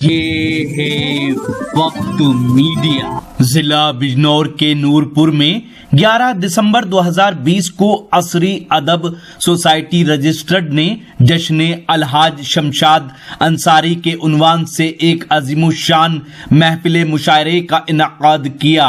ये है वक्त मीडिया। जिला बिजनौर के नूरपुर में 11 दिसंबर 2020 को असरी अदब सोसाइटी रजिस्टर्ड ने जश्न अलहाज शमशाद अंसारी के उन्वान से एक अजीमुशान महफिल मुशायरे का इनाकाद किया।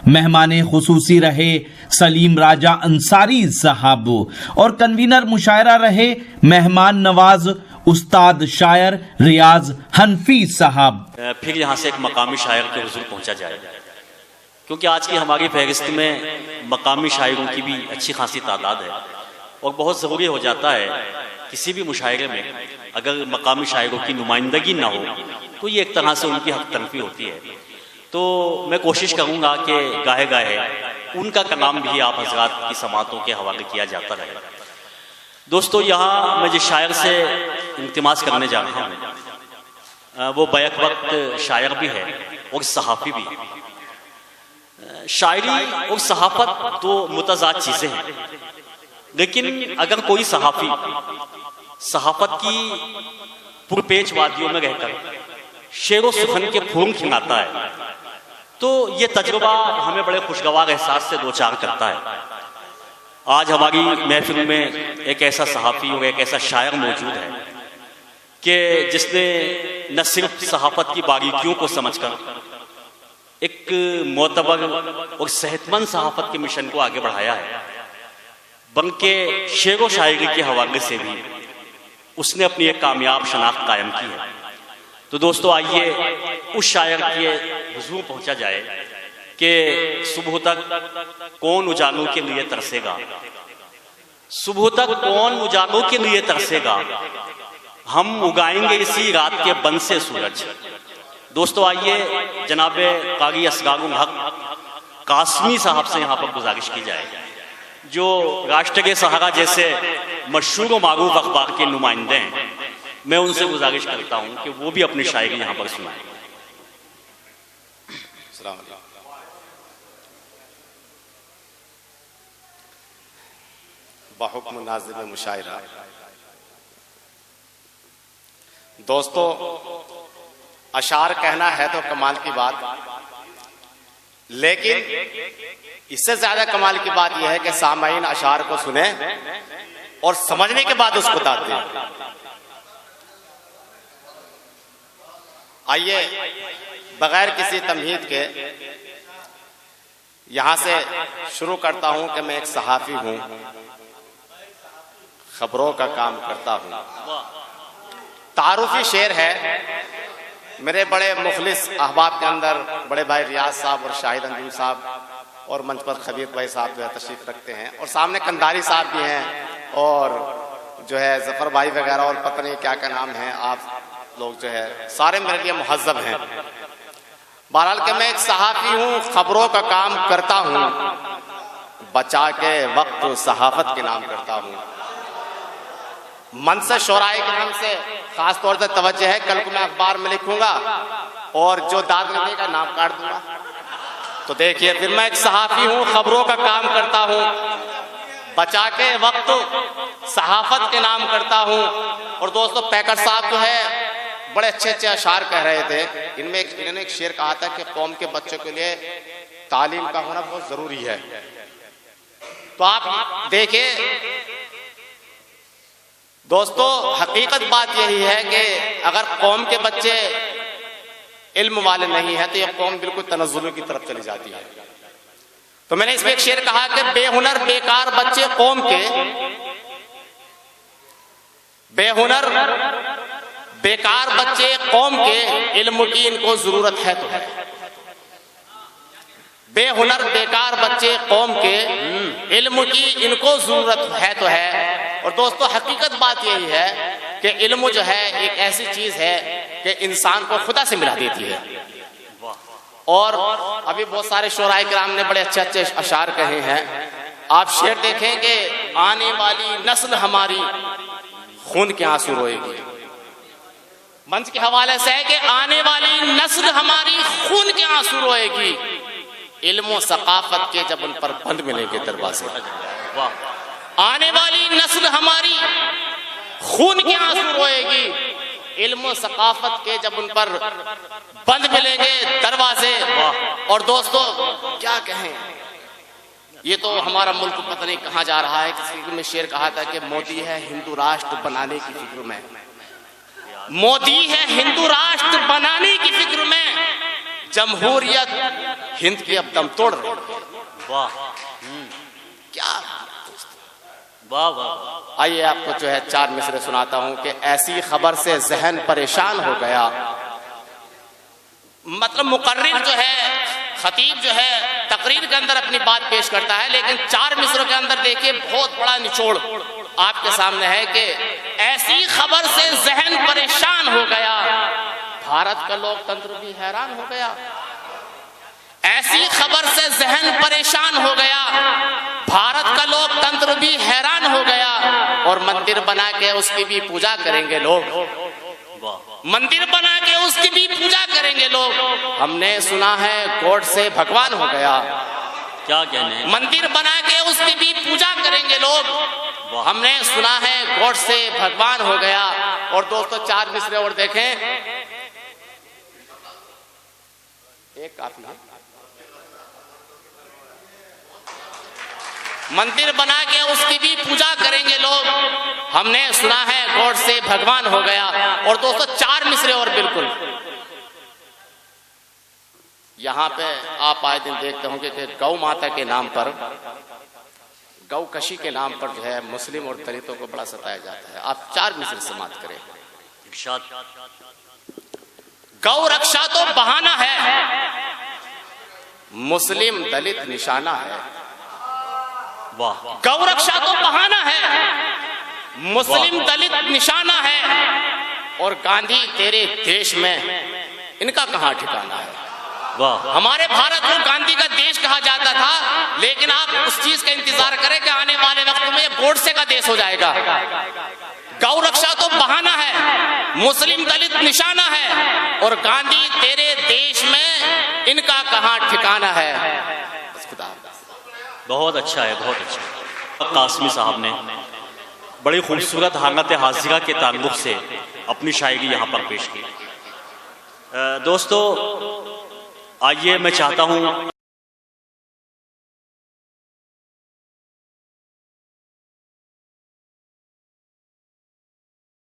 मेहमान खुसूसी रहे सलीम राजा अंसारी साहब और कन्वीनर मुशायरा रहे मेहमान नवाज उस्ताद शायर रियाज हनफी साहब। फिर यहाँ से एक मकामी शायर के हुजूर पहुँचा जाए, क्योंकि आज की हमारी फहरिस्त में मकामी शायरों की भी अच्छी खासी तादाद है और बहुत ज़रूरी हो जाता है किसी भी मुशायरे में अगर मकामी शायरों की नुमाइंदगी ना हो तो ये एक तरह से उनकी हक तलफी होती है। तो मैं कोशिश करूँगा कि गाहे गाहे उनका कलाम भी आप हजरात की समातों के हवाले किया जाता रहे। दोस्तों, यहाँ मैं जिस शायर से इल्तिमास करने जा रहा हूँ वो बैक वक्त शायर भी है और सहाफ़ी भी है। शायरी और सहाफ़त दो मुतज़ाद चीज़ें हैं, लेकिन अगर कोई सहाफ़ी सहाफ़त की पुरपेच वादियों में रहकर शेर व सुखन के फूल खिलाता है तो ये तजुर्बा हमें बड़े खुशगवार एहसास से दो चार करता है। आज हमारी महफिल में एक ऐसा सहाफ़ी और एक ऐसा शायर मौजूद है कि जिसने न सिर्फ सहाफ़त की बारीकियों को समझकर एक मोतबर और सेहतमंद सहाफ़त के मिशन को आगे बढ़ाया है, बल्कि शेर व शायरी के हवाले से भी उसने अपनी एक कामयाब शनाख्त कायम की है। तो दोस्तों, आइए उस शायर के हुजूर पहुंचा जाए कि सुबह तक कौन उजालों के लिए तरसेगा, सुबह तक कौन उजालों के लिए तरसेगा, हम उगाएंगे इसी रात के बन से सूरज। दोस्तों, आइए जनाबे कारी असगारुल हक कासमी साहब से यहाँ पर गुजारिश की जाए, जो राष्ट्र के सहारा जैसे मशहूर व मारूफ अखबार के नुमाइंदे हैं। मैं उनसे गुजारिश करता हूँ कि वो भी अपनी शायरी यहाँ पर सुनाएं। बहुक्म नाज़िम मुशायरा। दोस्तों, अशार कहना है तो कमाल की बात, लेकिन इससे ज्यादा कमाल की बात यह है कि सामाईन अशार को सुने और समझने के बाद उसको बताते हैं। आइए बगैर किसी तमहीद के यहां से शुरू करता हूं कि मैं एक सहाफ़ी हूं, खबरों का काम करता हूं। तारुफी शेर है मेरे बड़े मुखलिस अहबाब के अंदर बड़े भाई रियाज साहब और शाहिद अंजुम साहब और मंच पर खबीर भाई साहब जो है तशरीफ रखते हैं, और सामने कंधारी साहब भी हैं और जो है जफर भाई वगैरह और पता नहीं क्या क्या नाम है, आप लोग जो है सारे मेरे लिए मुहज्जब हैं। बहरहाल के मैं एक सहाफ़ी हूँ, खबरों का काम करता हूँ, बचा के वक्त सहाफ़त के नाम करता हूँ। मन से शोराए के नाम से खास तौर से तवज्जो है, कल को मैं अखबार में लिखूंगा और जो दाद लगने का नाम काट दूंगा। तो देखिए, फिर मैं एक सहाफ़ी हूँ, खबरों का काम करता हूँ, बचा के वक्त सहाफ़त के नाम करता हूँ। और दोस्तों, पैकर साहब जो है बड़े अच्छे अच्छे अशार कह रहे थे। इन्होंने एक शेर कहा था कि कौम के बच्चों के लिए तालीम का होना बहुत जरूरी है। तो आप देखिए दोस्तों, हकीकत बात यही है कि अगर कौम के बच्चे इल्म वाले नहीं है तो यह कौम बिल्कुल तनज़्ज़ुल की तरफ चली जाती है। तो मैंने इसमें एक शेर कहा कि बेहुनर बेकार बच्चे कौम के, बेहुनर बेकार बच्चे कौम के, इल्म की इनको जरूरत है तो है। बेहुनर बेकार बच्चे कौम के, इल्म की इनको जरूरत है तो है। और दोस्तों, हकीकत बात यही है कि इल्म जो है एक ऐसी चीज है कि इंसान को खुदा से मिला देती है। और अभी बहुत सारे शोराए किराम ने बड़े अच्छे अच्छे अशार कहे हैं। आप शेर देखेंगे, आने वाली नस्ल हमारी खून के आंसू रोएगी। मंच के हवाले से है कि आने वाली नस्ल हमारी खून के आंसू रोएगी, इल्म सकाफत के जब उन पर बंद मिलेंगे दरवाजे। आने वाली नस्ल हमारी खून के आंसू रोएगी, इल्म और सकाफत के जब उन पर बंद मिलेंगे दरवाजे। और दोस्तों क्या कहें, ये तो हमारा मुल्क पता नहीं कहाँ जा रहा है। किसी में शेर कहा था कि मोदी है हिंदू राष्ट्र बनाने की फिक्र में, मोदी है हिंदू राष्ट्र बनाने की फिक्र में, जमहूरियत हिंद की अब दम तोड़ रही है। वाह क्या वाह वाह। आइए आपको जो है 4 मिसरे सुनाता हूं कि ऐसी खबर से जहन परेशान हो गया। मतलब मुकर्रिर जो है, खतीब जो है तकरीर के अंदर अपनी बात पेश करता है, लेकिन 4 मिसरों के अंदर देखिए बहुत बड़ा निचोड़ आपके सामने है कि ऐसी खबर से जहन परेशान हो गया, भारत का लोकतंत्र भी हैरान हो गया। ऐसी खबर से जहन परेशान हो गया, भारत का लोकतंत्र भी हैरान हो गया। और मंदिर बना के उसकी भी पूजा करेंगे लोग, मंदिर बना के उसकी भी पूजा करेंगे लोग। हमने सुना है गॉड से भगवान हो गया, क्या कहने, मंदिर बना के उसकी भी पूजा करेंगे लोग। हमने सुना है गॉड से भगवान हो गया। और दोस्तों 4 मिसरे और देखें, एक काफी है। मंदिर बना के उसकी भी पूजा करेंगे लोग, हमने सुना है गॉड से भगवान हो गया। और दोस्तों 4 मिसरे और बिल्कुल यहां पे आप आए दिन देखते होंगे कि गौ माता के नाम पर, गौ कशी के नाम पर जो है मुस्लिम और दलितों को बड़ा सताया जाता है। आप 4 मिसरे समाप्त करें। गौ रक्षा तो बहाना है, मुस्लिम दलित निशाना है। वाह। गौ रक्षा तो बहाना है, मुस्लिम दलित निशाना है। और गांधी तेरे देश में इनका कहां ठिकाना है। वाह। हमारे भारत को गांधी का देश कहा जाता था, लेकिन आप उस चीज का इंतजार करें कि आने वाले वक्त में ये गोडसे का देश हो जाएगा। गौ रक्षा तो बहाना है, मुस्लिम दलित निशाना है। और गांधी तेरे देश में इनका कहां ठिकाना है। बहुत अच्छा है, बहुत अच्छा। कासमी साहब ने बड़ी खूबसूरत हालत हाजिरा के ताल्लुक से अपनी शायरी यहाँ पर पेश की। दोस्तों आइए मैं चाहता हूँ